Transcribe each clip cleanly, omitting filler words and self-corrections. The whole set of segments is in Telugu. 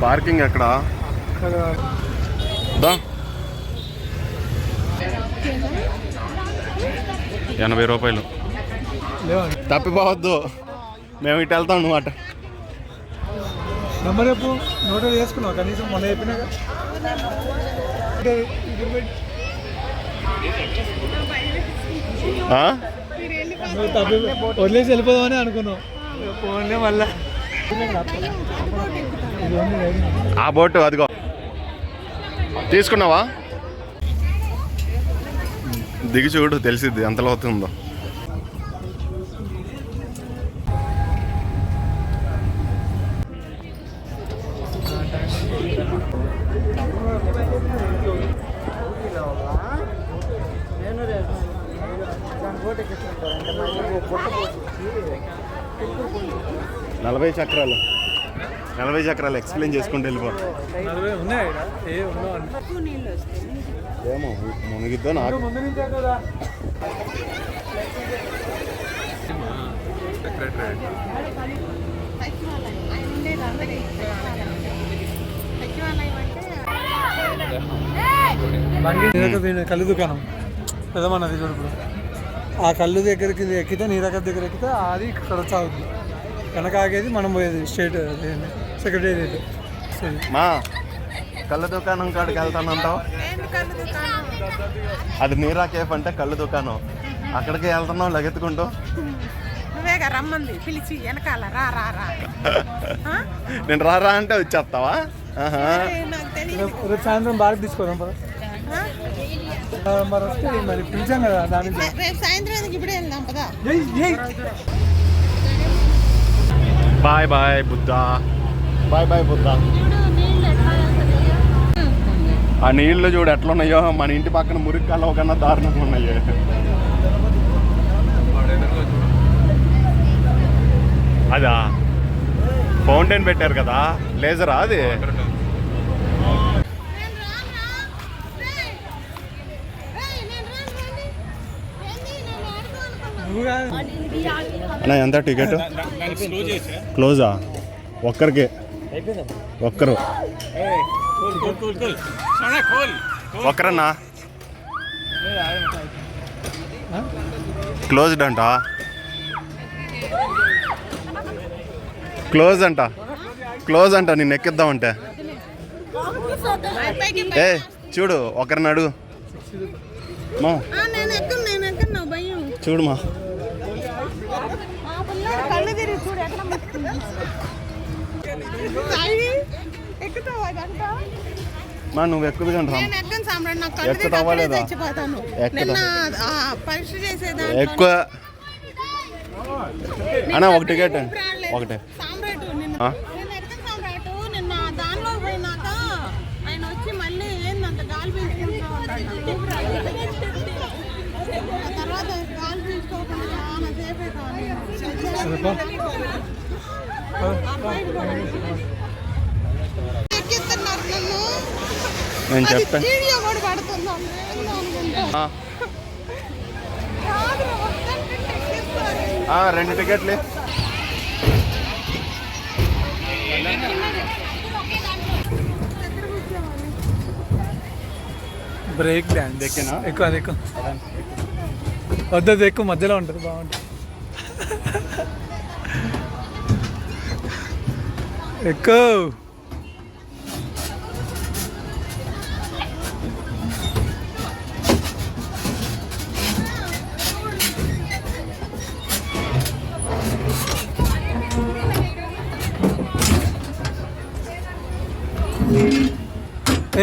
పార్కింగ్ ఎక్కడ? 80 రూపాయలు. తప్పిపోవద్దు, మేము ఇటు వెళ్తాం, నువ్వు అట. నెంబర్ రేపు నోట్ చేసుకున్నావు కనీసం మొన్న చెప్పినాక. వదిలేసి వెళ్ళిపోదామని అనుకున్నావు. ఫోన్లే మళ్ళా ఆ బోటు అదిగో తీసుకున్నావా? దిగి చూడు, తెలిసిద్ది ఎంతలో అవుతుందో. నలభై చక్రాలు ఎక్స్ప్లెయిన్ చేసుకుంటూ వెళ్ళిపో. ఏమో మునిగిద్దా నాకు. కళ్ళు దుకాణం పెదమన్నది చూడు. ఆ కళ్ళు దగ్గరికి ఎక్కితే నీరగ దగ్గర ఎక్కితే అది ఇక్కడ సాగుతుంది. వెనక ఆగేది మనం పోయేది స్టేట్ సెక్రటేరియట్. మా కళ్ళ దుకాణం కాడికి వెళ్తానంటావు? అది నీరా కేఫ్ అంటే కళ్ళు దుకాణం. అక్కడికి వెళ్తున్నావు లగెత్తుకుంటూ. నేను రారా అంటే వచ్చేస్తావా? రేపు సాయంత్రం బాగా తీసుకోదాం పద. మరి వస్తే మరి పిలిచాం కదా దానికి. Bye bye Buddha, bye bye Buddha. ఆ నీళ్ళు చూడు ఎట్లున్నాయో, మన ఇంటి పక్కన మురికి కాలువ కన్నా దారుణంగా ఉన్నాయి. అదా ఫౌంటైన్ పెట్టారు కదా, లేజరా అది? అన్నా ఎంత టికెట్? క్లోజా? ఒక్కరికి ఒక్కరు ఒక్కరన్నా క్లోజ్డ్ అంట. క్లోజ్ అంట నిన్ను ఎక్కిద్దామంటే. ఏ చూడు ఒకరిని అడుగు మా, చూడు మా. మా నువ్వు ఎక్కువ ఎక్కుతావా లేదా? ఎక్కువ అన్నా ఒక టికెట్ ఒకటే. నేను చెప్తాను. 2 టికెట్లు. బ్రేక్ డ్యాన్స్ ఎక్కినా ఎక్కువ, అది ఎక్కువ వద్దది ఎక్కువ మధ్యలో ఉంటుంది, బాగుంటుంది. ఎక్కువ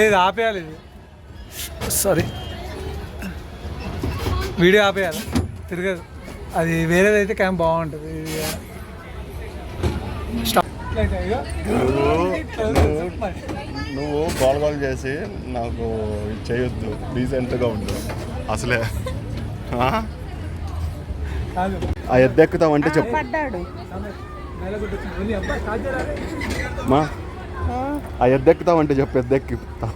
ఏది ఆపేయాలి, ఇది సారీ వీడియో ఆపేయాలి, తిరగదు. అది వేరేదైతే క్యాంప్ బాగుంటుంది. నువ్వు గోల్ చేసి నాకు చేయొద్దు, డీసెంట్గా ఉండు అసలే. ఆ ఎద్దెక్కుతావంటే చెప్పు మా. ఆ ఎద్దెక్కుతావంటే చెప్పు, ఎద్దెక్కుతా.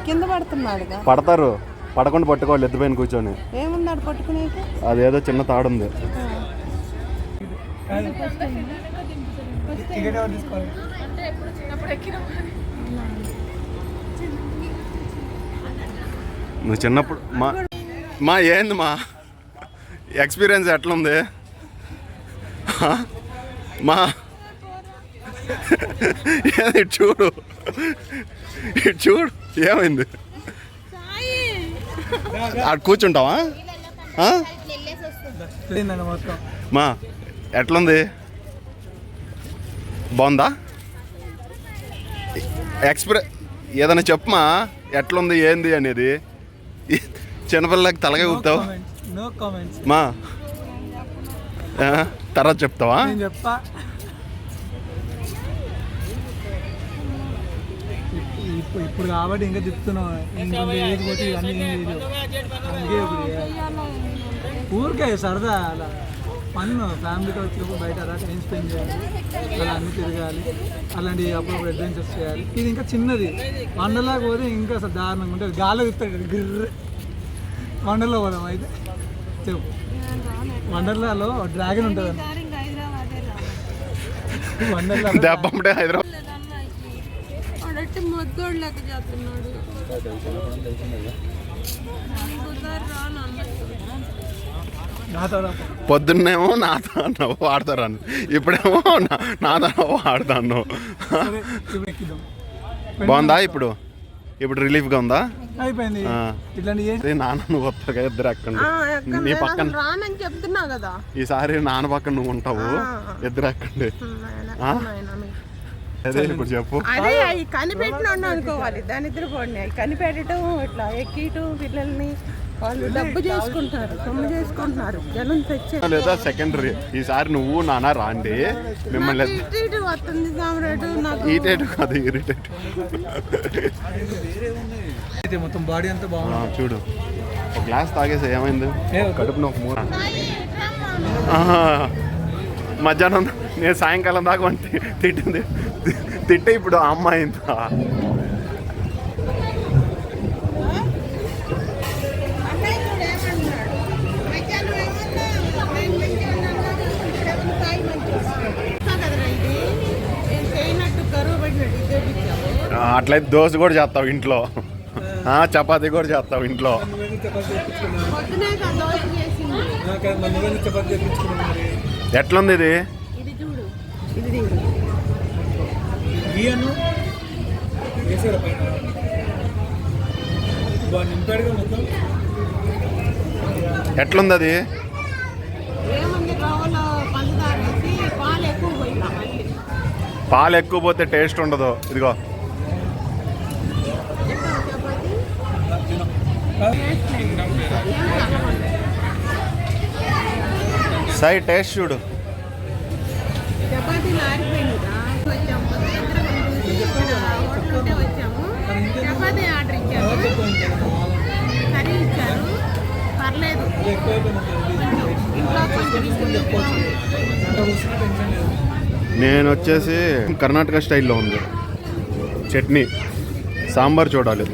కింద పడుతున్నాడు, పడతారు. పడకుండా పట్టుకోవాలి ఎద్దు పైన కూర్చొని. ఏముంది పట్టుకునే? అదేదో చిన్న తాడుంది. టికెట్ ఎవరు తీసుకోవాలి? నువ్వు చిన్నప్పుడు మా ఏంది మా ఎక్స్పీరియన్స్ ఎట్లుంది మా ఇటు చూడు ఏమైంది అక్కడ కూర్చుంటావా మొత్తం మా ఎట్లుంది బాగుందా ఏదైనా చెప్పమా ఎట్లుంది ఏంది అనేది చిన్నపిల్లలకి తలగా ఊపుతావు నో కామెంట్స్ మా తర్వాత చెప్తావా నేను చెప్తా ఇప్పుడు కాబట్టి ఇంకా చెప్తున్నావు ఇంకొక ఏజ్ పోతే అన్ని అందుకే ఇప్పుడు ఊరికే సరదా అలా పన్ను ఫ్యామిలీతో వచ్చినప్పుడు బయట అలా టైం స్పెండ్ చేయాలి అలా అన్ని తిరగాలి అలాంటి అప్పుడప్పుడు అడ్వెంచర్స్ చేయాలి ఇది ఇంకా చిన్నది వండర్లాగా పోతే ఇంకా అసలు దారుణంగా ఉంటుంది గాలి ఇస్తాడు గిర్ర వండర్లో పోదాం అయితే చెప్పు వండర్లాలో డ్రాగన్ ఉంటుంది వండర్లా దెబ్బే హైదరాబాద్ పొద్దున్నేమో నాతో నవ్వు ఆడతారు ఇప్పుడేమో నాతో నవ్వు ఆడతాను బాగుందా ఇప్పుడు రిలీఫ్గా ఉందా అయిపోయింది ఇట్లాంటి నాన్న నువ్వు వస్తావు ఇద్దరు ఎక్కండి నీ పక్కన రానని చెప్తున్నా కదా ఈసారి నాన్న పక్కన నువ్వు ఉంటావు ఇద్దరు ఎక్కండి అదే ఇప్పుడు చెప్పు అదే అవి కనిపెట్టిన అనుకోవాలి దాని ఇద్దరు పోండి అవి కనిపెట్టడం ఇట్లా ఎక్కిటం పిల్లల్ని వాళ్ళు డబ్బు చేసుకుంటారు సొమ్ము చేసుకుంటున్నారు జనం తెచ్చే లేదా సెకండరీ ఈసారి నువ్వు నాన్న రాండి మిమ్మల్ని వస్తుంది సామ్రాట్ నాకు ఈటేటు కాదు ఇరిటేట్ అయితే మొత్తం బాడీ అంతా బాగుంది చూడు ఒక గ్లాస్ తాగేసి ఏమైంది కడుపు నొప్పి మూర మధ్యాహ్నం నేను సాయంకాలం దాకా తిట్టే ఇప్పుడు ఆ అమ్మాయి ఇంత అట్లయితే దోశ కూడా చేస్తావు ఇంట్లో చపాతీ కూడా చేస్తావు ఇంట్లో ఎట్లుంది ఇది ఎట్లుంది అది పాలు ఎక్కువ పోతే టేస్ట్ ఉండదు ఇదిగో సై టేస్ట్ చూడు చపాతీ ఆర్డర్ ఇచ్చాము కర్రీ ఇచ్చారు పర్లేదు నేను వచ్చేసి కర్ణాటక స్టైల్లో ఉంది చట్నీ సాంబార్ చూడాలి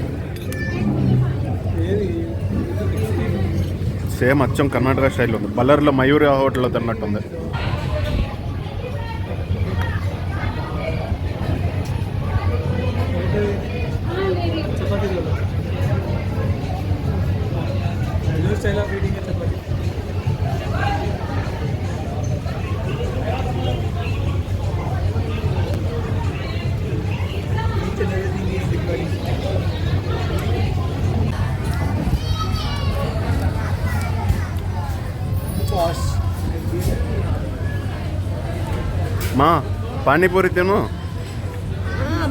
సేమ్ అచ్చం కర్ణాటక స్టైల్లో ఉంది బల్లర్లో మయూరి హోటల్లో తిన్నట్టుంది మా పానీపూరి తిను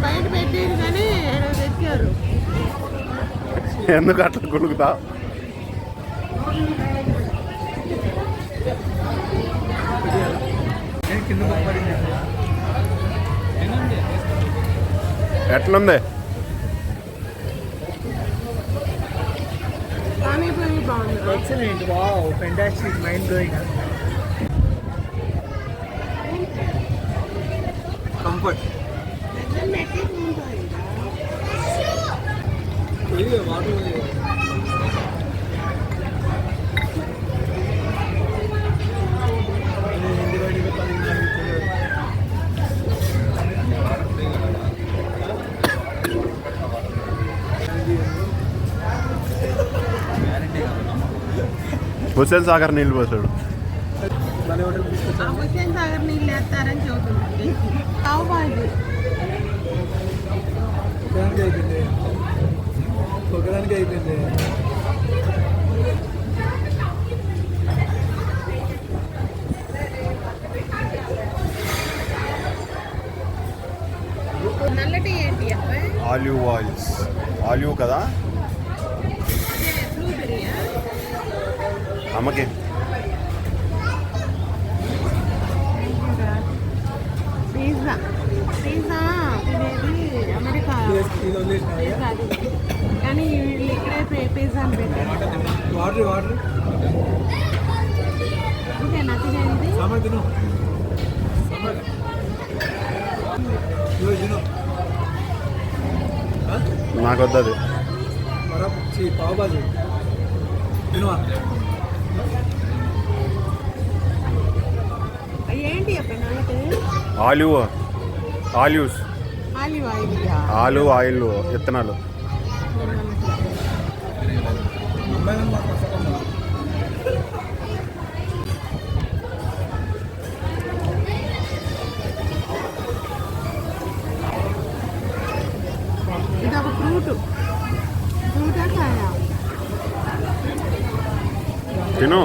బయట పెట్టేది కానీ తెచ్చారు ఎందుకు అట్లా కొడుకుతా ఎట్లుంది పానీపూరి బాగుంది excellent wow fantastic mind blowing comfort Hussain Sagar నీళ్ళు పోసాడు. మళ్ళీ హోటల్ ఆ తీసుకొచ్చాను. హుస్సేన్ సాగర్ నీళ్ళు వేస్తారని చెబుతుంది. పావు బాజీ ఒకదానికి అయిపోయింది. ఒకదానికి అయిపోయింది. నల్లటి ఏంటి అబ్బాయి? ఆలివ్ ఆయిల్స్, ఆలివ్ కదా బ్లూబెర్రీయా? అమ్మకి. పిజ్జా పిజ్జా తినేది అమెరికా ఇది వదిలేసిన పిజ్జా అది. కానీ వీళ్ళు ఇక్కడే పిజ్జా అని పెట్టారు. వాటర్ ఇంకేనా తినేది? సాంబార్ తిను. సాంబార్ తిను. నాకు వద్దది. పావు బాజీ తినువా. ఏంటి అబ్బాయి నల్లటి? Olives, olive oil. Olive oil విత్తనాలు. ఇది ఒక ఫ్రూట్ కాయా? తిను.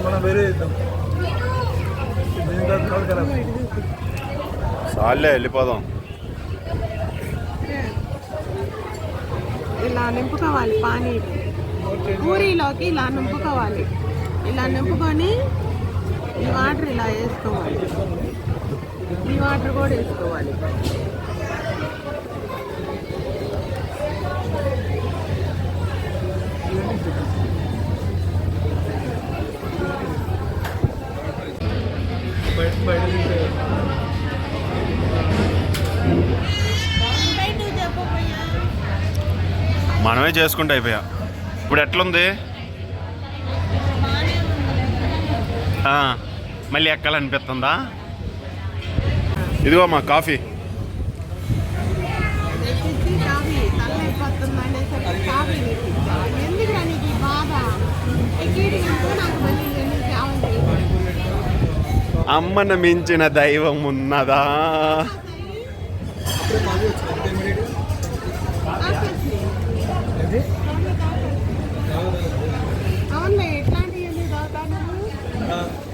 మనం వేరే ఇద్దాం. చాలే వెళ్ళిపోదాం. ఇలా నింపుకోవాలి పానీ. పూరీలోకి ఇలా నింపుకోవాలి. ఇలా నింపుకొని ఈ వాటర్ ఇలా వేసుకోవాలి. ఈ వాటర్ కూడా వేసుకోవాలి. బయట తింటే మనమే చేసుకుంటే అయిపోయా. ఇప్పుడు ఎట్లుంది? మళ్ళీ ఎక్కాలనిపిస్తుందా? ఇదిగో మా కాఫీ. అమ్మను మించిన దైవం ఉన్నదా?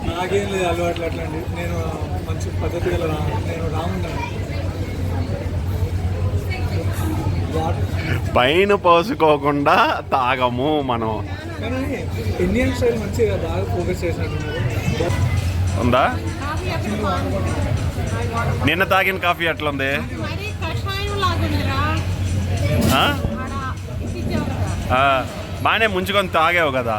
నాకేం లేదు అలవాట్లు అట్లాంటి. నేను మంచి పద్ధతిగా నేను రామున్నాను. పైన పోసుకోకుండా తాగము మనం. కానీ ఇండియన్ స్టైల్ మంచిగా బాగా ఫోకస్ చేసినట్టున్నారు. ఉందా? నిన్న తాగిన కాఫీ ఎట్లుంది? బాగానే ముంచుకొని తాగావు కదా.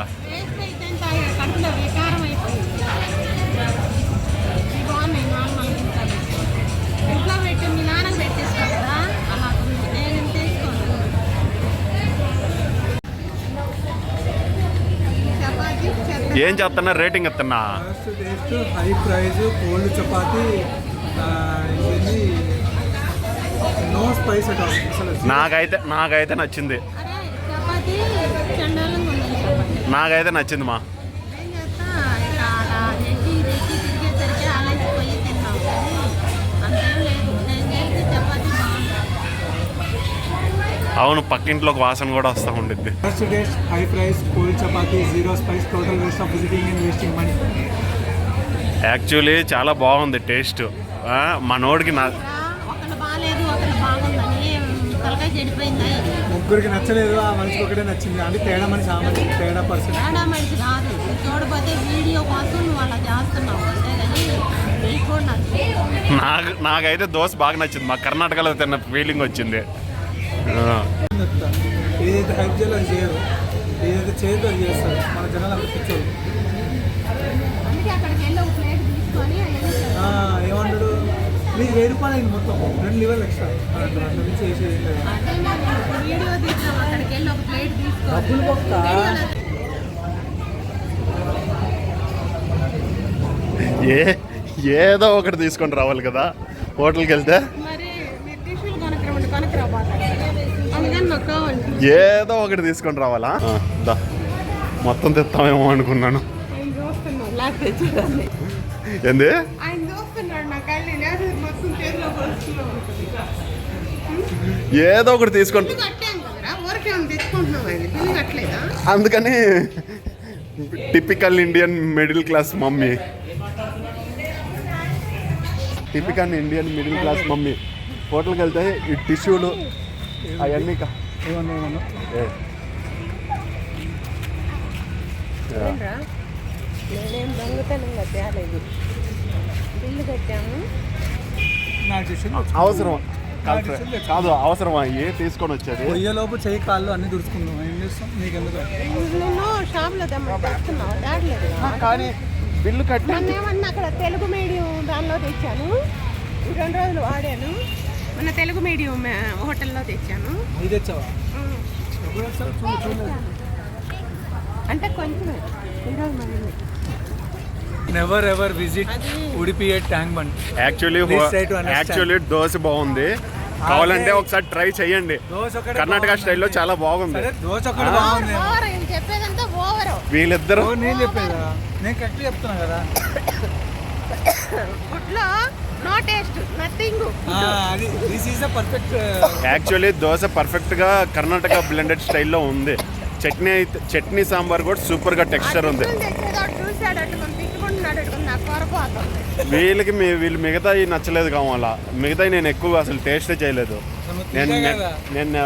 ఏం చేస్తున్నా? రేటింగ్ ఇస్తున్నా. Taste high price. Cold chapati no spice at all. నాకైతే నచ్చింది. నాకైతే నచ్చింది మా. అవును, పక్కింట్లోకి వాసన కూడా వస్తూ ఉండిద్ది. First taste high price, cold chapati, zero spice, total waste of visiting and wasting money. Actually చాలా బాగుంది టేస్ట్. మనోడికి ముగ్గురికి నచ్చలేదు, ఆ మనిషికి ఒకటే నచ్చింది. అంటే తేడా మనిషి, ఆ మనిషి తేడా పర్సన్. నాకైతే దోశ బాగా నచ్చింది. మా కర్ణాటకలో తిన్న ఫీలింగ్ వచ్చింది. ఏదైతే హెల్ప్ చేయాలో అది చేయరు, ఏదైతే చేయదో అది చేస్తారు. మన జనాలు అంత కూర్చోరు. ఏమంటాడు, మీకు 1000 రూపాయలు అయింది మొత్తం, 2 లివర్లు ఎక్స్ట్రా అంత నుంచి చేసేది డబ్బులు పోతా. ఏదో ఒకటి తీసుకొని రావాలి కదా హోటల్కి వెళ్తే. మరి మీరు టిష్యూలు కొనకరా కావాలి ఏదో ఒకటి తీసుకొని రావాలా దా మొత్తం తెస్తామేమో అనుకున్నాను. ఆయన చూస్తున్నాడు లాక్ తెచ్చేదాన్ని. ఏంది ఆయన చూస్తున్నాడు నా కళ్ళు లేదు మొత్తం చేతిలో వస్తున్నాం ఏదో ఒకటి తీసుకొని బిల్లు కట్టాం కదరా ఊరికే ఉంది తెచ్చుకుంటున్నాం ఆయన బిల్లు కట్టలేదా అందుకని typical Indian middle class mummy హోటల్కి వెళ్తే ఈ టిష్యూలు అవన్నీ ఏమన్నా ఏంట్రా? నేనేం దొంగతనంగా తేలేదు బిల్లు కట్టాము నాకు చూసి అవసరం కాదు అవసరమా ఏ తీసుకొని వచ్చారు పొయ్యలోపు చెయ్యి కాళ్ళు అన్ని దుడుచుకుందాం. ఏం చేస్తాం నీకెందుకు? నేను షాప్లో తెస్తున్నావు తేడలేదు కానీ బిల్లు కట్టి మొన్నేమన్నా అక్కడ తెలుగు మీడియం దానిలో తెచ్చాను 2 రోజులు వాడాను మొన్న తెలుగు మీడియం హోటల్లో తెచ్చాను ఇది తెచ్చావా? ఎప్పుడు వచ్చావు? చూడలేదు. అంటే కొంచెమే ఈరోజు మళ్ళీ never ever visit Udupi at tank bund. Actually dosa బాగుంది, కావాలంటే ఒకసారి ట్రై చేయండి. కర్ణాటక స్టైల్లో చాలా బాగుంది. దోశ ఒకటి బాగుంది. చెప్పేదంతా ఓవర్ వీళ్ళిద్దరు నేను చెప్పేదా? నేను కరెక్ట్ చెప్తున్నా కదా. గుడ్లో నో టేస్ట్ నథింగ్. అది this is the perfect. Actually dosa perfect గా కర్ణాటక బ్లెండెడ్ స్టైల్లో ఉంది. చట్నీ సాంబార్ కూడా సూపర్ గా టెక్స్చర్ ఉంది. వీళ్ళు మిగతాయి నచ్చలేదు కావాలా, మిగతాయి నేను ఎక్కువ అసలు టేస్టే చేయలేదు. నేను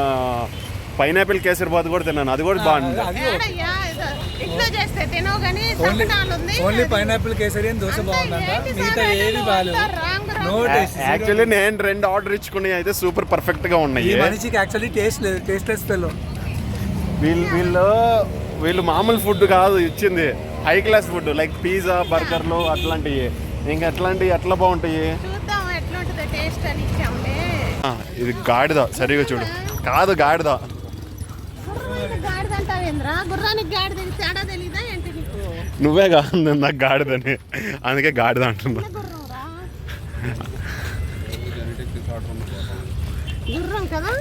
పైనాపిల్ కేసరిబాత్ కూడా తిన్నాను, అది కూడా బాగుంది. ఓన్లీ పైనాపిల్ కేసరి అని దోశ బాగుందంట, మిగతా ఏది బాగాలేదు. యాక్చువల్లీ నేను 2 ఆర్డర్ ఇచ్చుకుని అయితే సూపర్ పర్ఫెక్ట్ గా ఉన్నాయి. ఈ మనిషికి యాక్చువల్లీ టేస్ట్ లేదు, టేస్ట్లెస్ ఫెలో. వీళ్ళు మామూలు ఫుడ్ కాదు ఇచ్చింది, high class food like pizza బర్గర్లు అట్లాంటివి. ఇంకా అట్లాంటివి ఎట్లా బాగుంటాయి. ఇది గాడిద, సరిగా చూడు. కాదు గాడిద. నువ్వే కాదు నాకు గాడిదని, అందుకే గాడిద అంటున్నా. గుర్రం కదా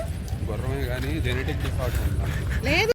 గుర్రమే కానీ జెనెటిక్ డిసార్డర్ ఉందా? లేదు.